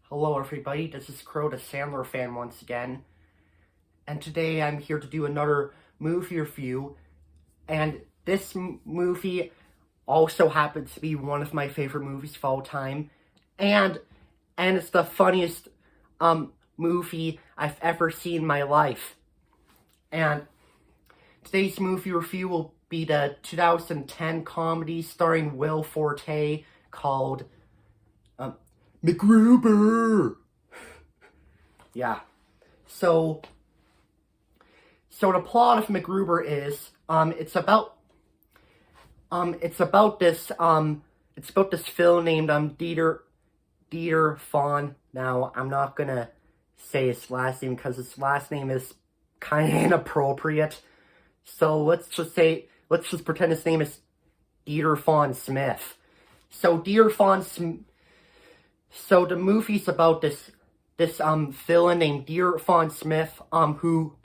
Hello everybody, this is Crow, the Sandler fan once again, and today I'm here to do another movie review, and this movie also happens to be one of my favorite movies of all time, and it's the funniest movie I've ever seen in my life. And today's movie review will be the 2010 comedy starring Will Forte called MacGruber. Yeah. So the plot of MacGruber is it's about this villain named Dieter Fawn. Now I'm not gonna say his last name because his last name is kind of inappropriate. So let's just pretend his name is Dieter Fawn Smith. So So the movie's about this villain named Dieter Fawn Smith who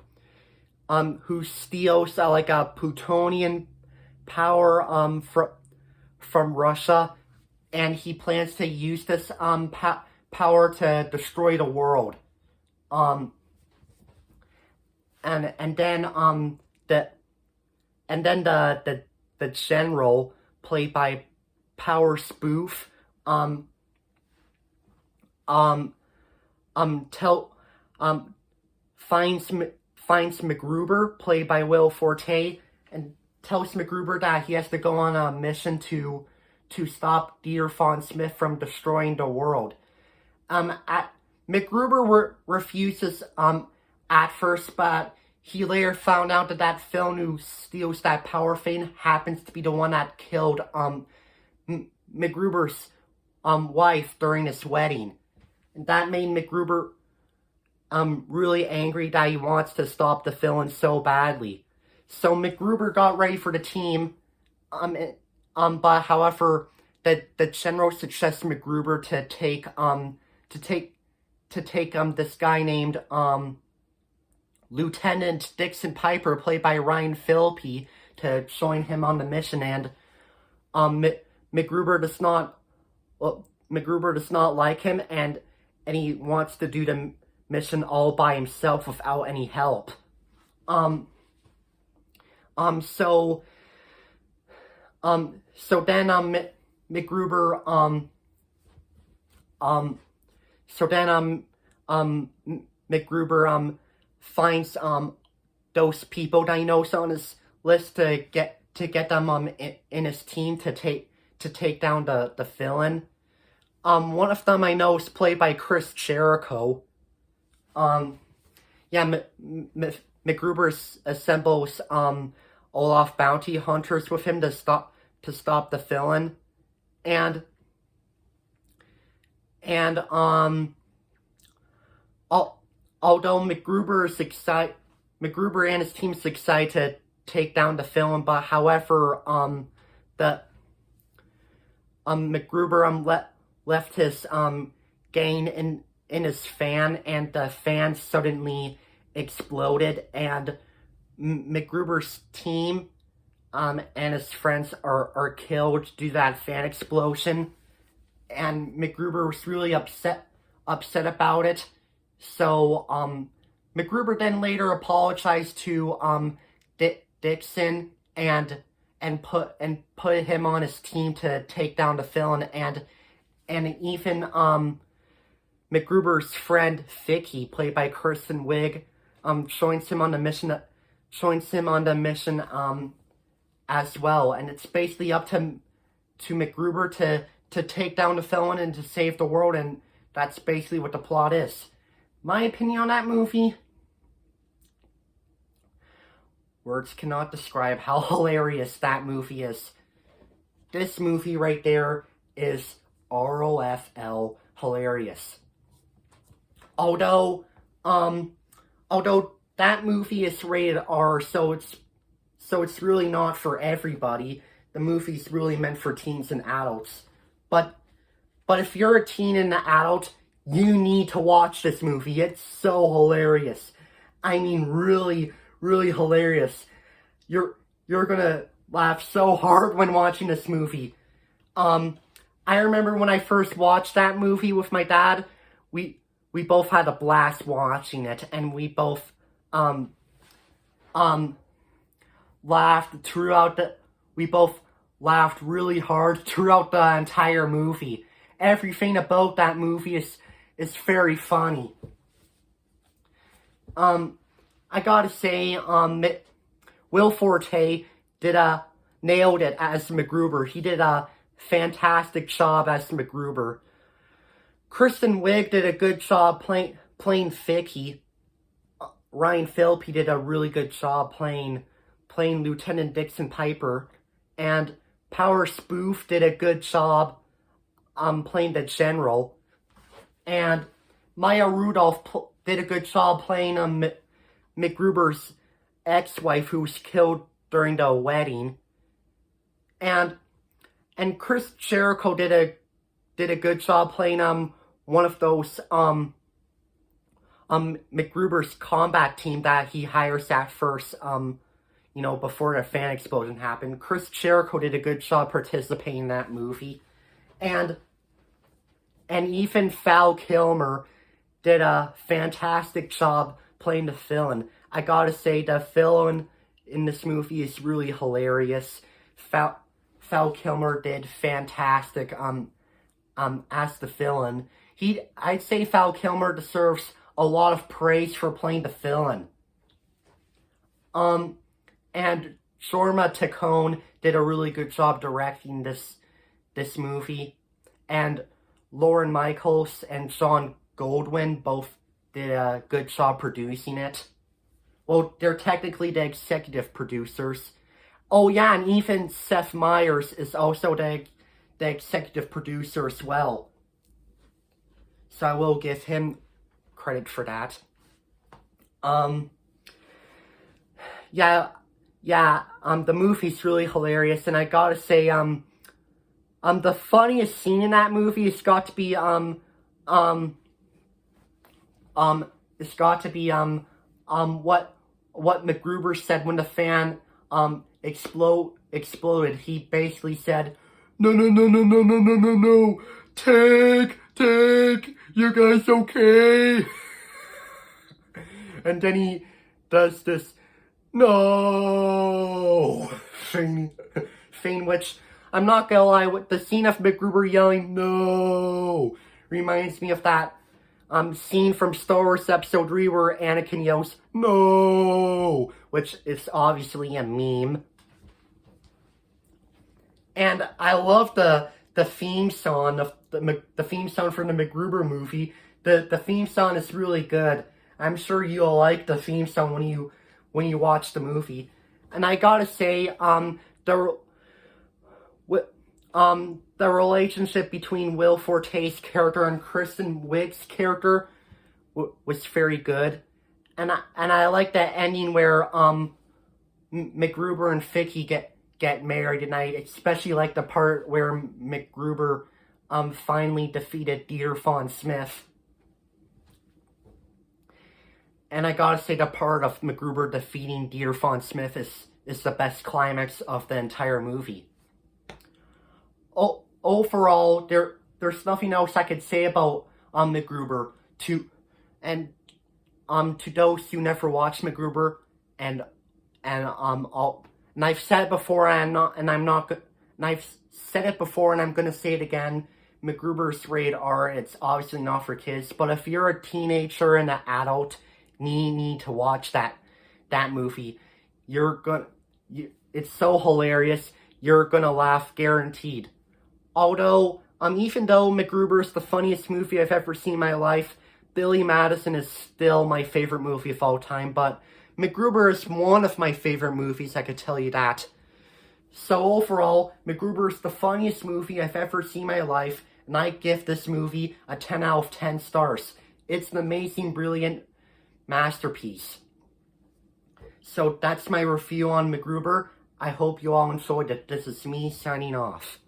steals like a plutonian power from Russia, and he plans to use this power to destroy the world. And then the general, played by Power Spoof, finds MacGruber, played by Will Forte, and tells MacGruber that he has to go on a mission to stop Dieter Fawn Smith from destroying the world. MacGruber refuses at first, but he later found out that villain who steals that power thing happens to be the one that killed MacGruber's wife during his wedding. And that made MacGruber really angry that he wants to stop the villain so badly. So MacGruber got ready for the team, but however, the general suggests MacGruber to take this guy named Lieutenant Dixon Piper, played by Ryan Phillippe, to join him on the mission. And MacGruber does not like him, and he wants to do the mission all by himself without any help. So then MacGruber finds those people that he knows on his list to get them in his team to take down the villain. One of them I know is played by Chris Jericho. MacGruber assembles Olaf bounty hunters with him to stop the villain, and although MacGruber and his team is excited to take down the villain, but however MacGruber left his gain in his fan, and the fan suddenly exploded, and MacGruber's team and his friends are killed due to that fan explosion, and MacGruber was really upset about it. So MacGruber then later apologized to Dixon and put him on his team to take down the villain, and even MacGruber's friend Vicky, played by Kirsten Wiig, joins him on the mission as well. And it's basically up to MacGruber to take down the villain and to save the world, and that's basically what the plot is. My opinion on that movie: words cannot describe how hilarious that movie is. This movie right there is ROFL hilarious. Although that movie is rated R, so it's really not for everybody. The movie's really meant for teens and adults. But if you're a teen and an adult, you need to watch this movie. It's so hilarious. I mean, really, really hilarious. You're gonna laugh so hard when watching this movie. I remember when I first watched that movie with my dad, we both had a blast watching it, and we both um um laughed throughout the we both laughed really hard throughout the entire movie. Everything about that movie is very funny. I gotta say, Will Forte nailed it as MacGruber. He did a fantastic job as MacGruber. Kristen Wiig did a good job playing Vicky. Ryan Phillippe did a really good job playing Lieutenant Dixon Piper, and Power Spoof did a good job playing the General, and Maya Rudolph did a good job playing MacGruber's ex-wife who was killed during the wedding, and Chris Jericho did a good job playing one of those MacGruber's combat team that he hires at first, before the fan explosion happened. Chris Jericho did a good job participating in that movie, and even Val Kilmer did a fantastic job playing the villain. I gotta say, the villain in this movie is really hilarious. Val Kilmer did fantastic as the villain. I'd say Val Kilmer deserves a lot of praise for playing the villain. And Jorma Taccone did a really good job directing this movie, and Lauren Michaels and Sean Goldwyn both did a good job producing it. Well, they're technically the executive producers. Oh yeah, and even Seth Meyers is also the executive producer as well. So I will give him credit for that. The movie's really hilarious, and I gotta say, the funniest scene in that movie has got to be, what MacGruber said when the fan, exploded. He basically said, no, take, you guys okay? And then he does this, no, thing, which, I'm not gonna lie, with the scene of MacGruber yelling, no, reminds me of that, scene from Star Wars Episode 3 where Anakin yells, no, which is obviously a meme. And I love the theme song of the theme song from the MacGruber movie. The theme song is really good. I'm sure you'll like the theme song when you watch the movie. And I gotta say, the relationship between Will Forte's character and Kristen Wiig's character was very good, and I like that ending where MacGruber and Vicky get married, and I especially like the part where MacGruber finally defeated Dieter Von Smith. And I gotta say, the part of MacGruber defeating Dieter Von Smith is the best climax of the entire movie. Overall, there's nothing else I could say about MacGruber. To those who never watched MacGruber, and I've said it before, and I've said it before, and I'm gonna say it again. MacGruber's rated R. It's obviously not for kids, but if you're a teenager and an adult, need to watch that movie. It's so hilarious. You're gonna laugh, guaranteed. Although, even though MacGruber is the funniest movie I've ever seen in my life, Billy Madison is still my favorite movie of all time, but MacGruber is one of my favorite movies, I could tell you that. So overall, MacGruber is the funniest movie I've ever seen in my life, and I give this movie a 10 out of 10 stars. It's an amazing, brilliant masterpiece. So that's my review on MacGruber. I hope you all enjoyed it. This is me signing off.